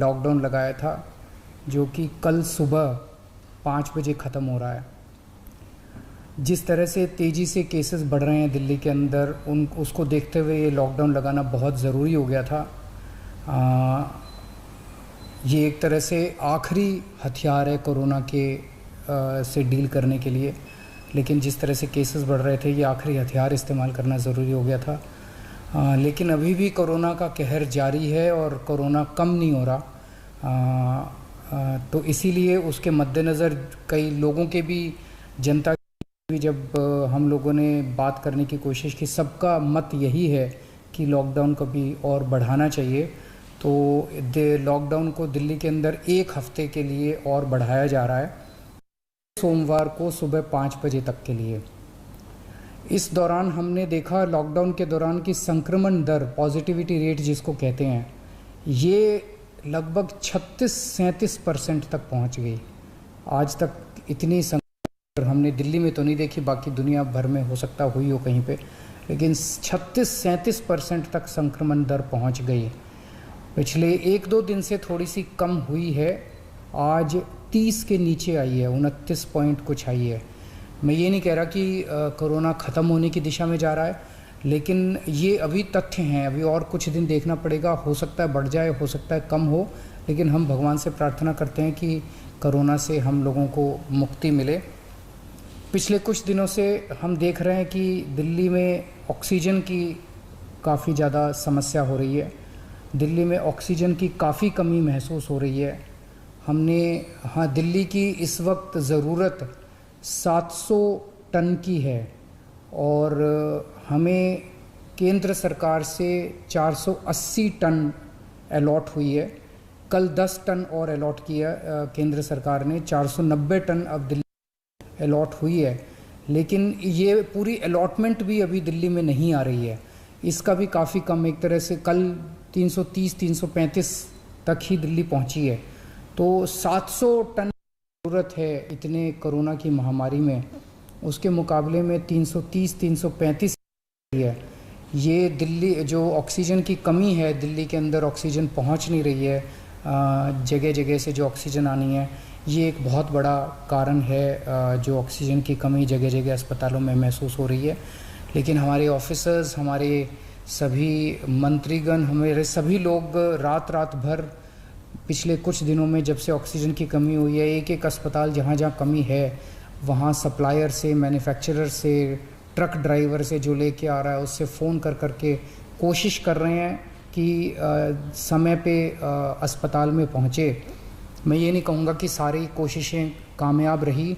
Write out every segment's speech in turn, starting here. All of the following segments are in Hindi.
लॉकडाउन लगाया था, जो कि कल सुबह 5 बजे ख़त्म हो रहा है। जिस तरह से तेज़ी से केसेस बढ़ रहे हैं दिल्ली के अंदर, उसको देखते हुए ये लॉकडाउन लगाना बहुत ज़रूरी हो गया था। ये एक तरह से आखिरी हथियार है कोरोना के से डील करने के लिए, लेकिन जिस तरह से केसेस बढ़ रहे थे, ये आखिरी हथियार इस्तेमाल करना ज़रूरी हो गया था। लेकिन अभी भी कोरोना का कहर जारी है और कोरोना कम नहीं हो रहा। तो इसीलिए उसके मद्देनज़र कई लोगों के भी, जनता की भी, जब हम लोगों ने बात करने की कोशिश की, सबका मत यही है कि लॉकडाउन को भी और बढ़ाना चाहिए। तो लॉकडाउन को दिल्ली के अंदर 1 हफ्ते के लिए और बढ़ाया जा रहा है, सोमवार को सुबह 5 बजे तक के लिए। इस दौरान हमने देखा, लॉकडाउन के दौरान, की संक्रमण दर, पॉजिटिविटी रेट जिसको कहते हैं, ये लगभग 36-37% तक पहुंच गई। आज तक इतनी संख्या हमने दिल्ली में तो नहीं देखी, बाकी दुनिया भर में हो सकता हुई हो कहीं पे, लेकिन 36-37% तक संक्रमण दर पहुंच गई। पिछले 1-2 दिन से थोड़ी सी कम हुई है, आज 30 के नीचे आई है, 29 पॉइंट कुछ आई है। मैं ये नहीं कह रहा कि कोरोना ख़त्म होने की दिशा में जा रहा है, लेकिन ये अभी तथ्य हैं, अभी और कुछ दिन देखना पड़ेगा। हो सकता है बढ़ जाए, हो सकता है कम हो, लेकिन हम भगवान से प्रार्थना करते हैं कि कोरोना से हम लोगों को मुक्ति मिले। पिछले कुछ दिनों से हम देख रहे हैं कि दिल्ली में ऑक्सीजन की काफ़ी ज़्यादा समस्या हो रही है। दिल्ली में ऑक्सीजन की काफ़ी कमी महसूस हो रही है। दिल्ली की इस वक्त ज़रूरत 700 टन की है और हमें केंद्र सरकार से 480 टन अलॉट हुई है। कल 10 टन और अलॉट किया केंद्र सरकार ने, 490 टन अब दिल्ली अलॉट हुई है। लेकिन ये पूरी अलॉटमेंट भी अभी दिल्ली में नहीं आ रही है, इसका भी काफ़ी कम, एक तरह से कल 330-335 तक ही दिल्ली पहुंची है। तो 700 टन ज़रूरत है इतने कोरोना की महामारी में, उसके मुकाबले में 330-335 है। ये दिल्ली जो ऑक्सीजन की कमी है, दिल्ली के अंदर ऑक्सीजन पहुंच नहीं रही है, जगह जगह से जो ऑक्सीजन आनी है, ये एक बहुत बड़ा कारण है जो ऑक्सीजन की कमी जगह जगह अस्पतालों में महसूस हो रही है। लेकिन हमारे ऑफिसर्स, हमारे सभी मंत्रीगण, हमारे सभी लोग रात रात भर पिछले कुछ दिनों में, जब से ऑक्सीजन की कमी हुई है, एक एक अस्पताल जहाँ जहाँ कमी है वहाँ सप्लायर से, मैन्युफैक्चरर से, ट्रक ड्राइवर से जो लेके आ रहा है उससे फ़ोन कर करके कोशिश कर रहे हैं कि समय पे अस्पताल में पहुँचे। मैं ये नहीं कहूँगा कि सारी कोशिशें कामयाब रही,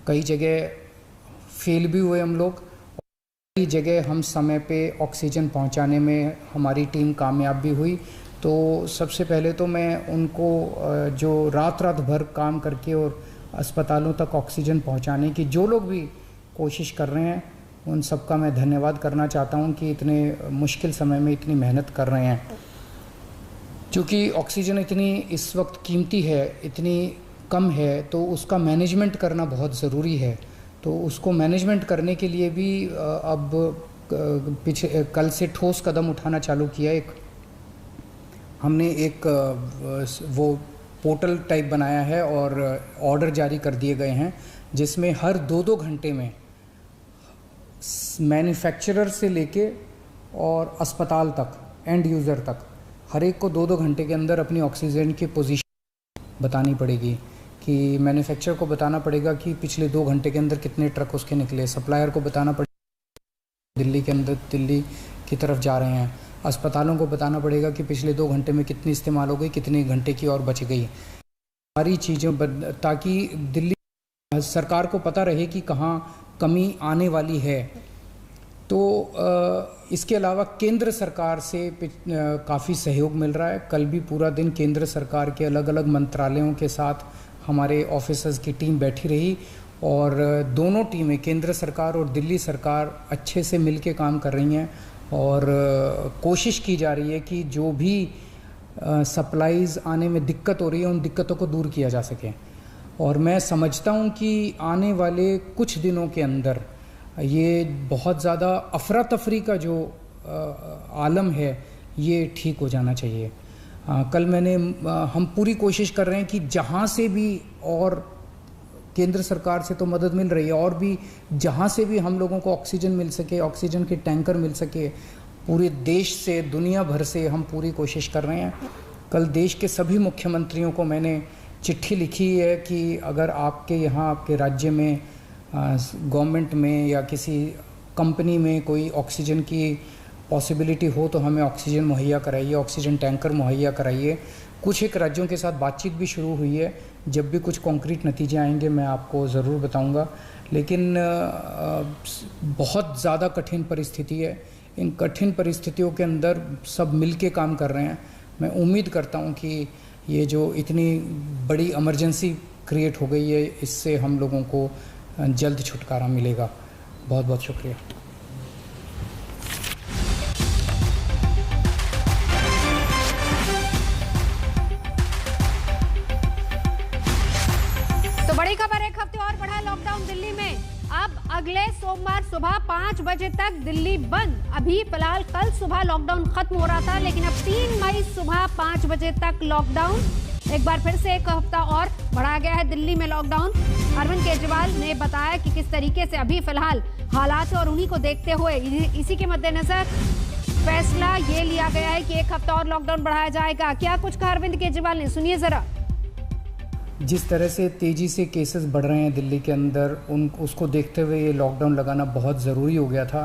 कई जगह फेल भी हुए हम लोग, कई जगह हम समय पे ऑक्सीजन पहुँचाने में हमारी टीम कामयाब भी हुई। तो सबसे पहले तो मैं उनको जो रात रात भर काम करके और अस्पतालों तक ऑक्सीजन पहुंचाने की जो लोग भी कोशिश कर रहे हैं, उन सबका मैं धन्यवाद करना चाहता हूं कि इतने मुश्किल समय में इतनी मेहनत कर रहे हैं। क्योंकि ऑक्सीजन इतनी इस वक्त कीमती है, इतनी कम है, तो उसका मैनेजमेंट करना बहुत ज़रूरी है। तो उसको मैनेजमेंट करने के लिए भी अब कल से ठोस कदम उठाना चालू किया। हमने एक वो पोर्टल टाइप बनाया है और ऑर्डर जारी कर दिए गए हैं, जिसमें हर 2-2 घंटे में मैन्युफैक्चरर से लेके और अस्पताल तक, एंड यूज़र तक, हर एक को 2-2 घंटे के अंदर अपनी ऑक्सीजन की पोजीशन बतानी पड़ेगी। कि मैन्युफैक्चरर को बताना पड़ेगा कि पिछले 2 घंटे के अंदर कितने ट्रक उसके निकले, सप्लायर को बताना पड़ेगा दिल्ली के अंदर, दिल्ली की तरफ जा रहे हैं, अस्पतालों को बताना पड़ेगा कि पिछले 2 घंटे में कितनी इस्तेमाल हो गई, कितने घंटे की और बच गई, सारी चीज़ें, ताकि दिल्ली सरकार को पता रहे कि कहाँ कमी आने वाली है। तो इसके अलावा केंद्र सरकार से काफ़ी सहयोग मिल रहा है। कल भी पूरा दिन केंद्र सरकार के अलग अलग मंत्रालयों के साथ हमारे ऑफिसर्स की टीम बैठी रही और दोनों टीमें, केंद्र सरकार और दिल्ली सरकार, अच्छे से मिल के काम कर रही हैं और कोशिश की जा रही है कि जो भी सप्लाईज़ आने में दिक्कत हो रही है, उन दिक्कतों को दूर किया जा सके। और मैं समझता हूँ कि आने वाले कुछ दिनों के अंदर ये बहुत ज़्यादा अफरा तफरी का जो आलम है, ये ठीक हो जाना चाहिए। हम पूरी कोशिश कर रहे हैं कि जहाँ से भी, और केंद्र सरकार से तो मदद मिल रही है, और भी जहाँ से भी हम लोगों को ऑक्सीजन मिल सके, ऑक्सीजन के टैंकर मिल सके, पूरे देश से, दुनिया भर से हम पूरी कोशिश कर रहे हैं। कल देश के सभी मुख्यमंत्रियों को मैंने चिट्ठी लिखी है कि अगर आपके यहाँ, आपके राज्य में, गवर्नमेंट में या किसी कंपनी में कोई ऑक्सीजन की पॉसिबिलिटी हो तो हमें ऑक्सीजन मुहैया कराइए, ऑक्सीजन टैंकर मुहैया कराइए। कुछ एक राज्यों के साथ बातचीत भी शुरू हुई है। जब भी कुछ कॉन्क्रीट नतीजे आएंगे मैं आपको ज़रूर बताऊंगा। लेकिन बहुत ज़्यादा कठिन परिस्थिति है। इन कठिन परिस्थितियों के अंदर सब मिलके काम कर रहे हैं। मैं उम्मीद करता हूं कि ये जो इतनी बड़ी इमरजेंसी क्रिएट हो गई है, इससे हम लोगों को जल्द छुटकारा मिलेगा। बहुत बहुत शुक्रिया। तो बड़ी खबर, एक हफ्ते और बढ़ा लॉकडाउन दिल्ली में। अब अगले सोमवार सुबह 5 बजे तक दिल्ली बंद। अभी फिलहाल कल सुबह लॉकडाउन खत्म हो रहा था, लेकिन अब 3 मई सुबह 5 बजे तक लॉकडाउन। एक बार फिर से एक हफ्ता और बढ़ा गया है दिल्ली में लॉकडाउन। अरविंद केजरीवाल ने बताया कि किस तरीके से अभी फिलहाल हालात है, और उन्हीं को देखते हुए, इसी के मद्देनजर फैसला ये लिया गया है कि एक हफ्ता और लॉकडाउन बढ़ाया जाएगा। क्या कुछ कहा अरविंद केजरीवाल ने, सुनिए जरा। जिस तरह से तेज़ी से केसेस बढ़ रहे हैं दिल्ली के अंदर, उसको देखते हुए ये लॉकडाउन लगाना बहुत ज़रूरी हो गया था।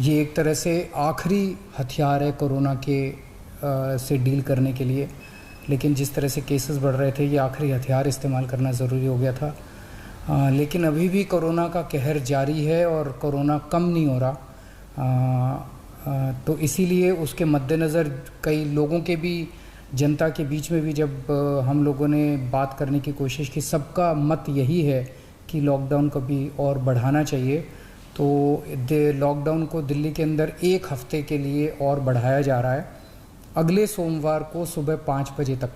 ये एक तरह से आखिरी हथियार है कोरोना के से डील करने के लिए। लेकिन जिस तरह से केसेस बढ़ रहे थे, ये आखिरी हथियार इस्तेमाल करना ज़रूरी हो गया था। लेकिन अभी भी कोरोना का कहर जारी है और कोरोना कम नहीं हो रहा। तो इसीलिए उसके मद्देनज़र कई लोगों के भी, जनता के बीच में भी जब हम लोगों ने बात करने की कोशिश की, सबका मत यही है कि लॉकडाउन को भी और बढ़ाना चाहिए। तो लॉकडाउन को दिल्ली के अंदर एक हफ्ते के लिए और बढ़ाया जा रहा है, अगले सोमवार को सुबह 5 बजे तक।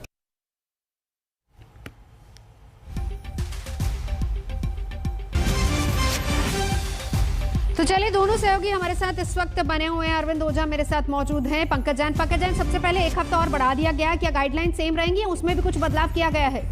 तो चलिए, दोनों सहयोगी हमारे साथ इस वक्त बने हुए हैं। अरविंद ओझा मेरे साथ मौजूद हैं, पंकज जैन। सबसे पहले एक हफ्ता और बढ़ा दिया गया, क्या गाइडलाइन सेम रहेंगी, उसमें भी कुछ बदलाव किया गया है?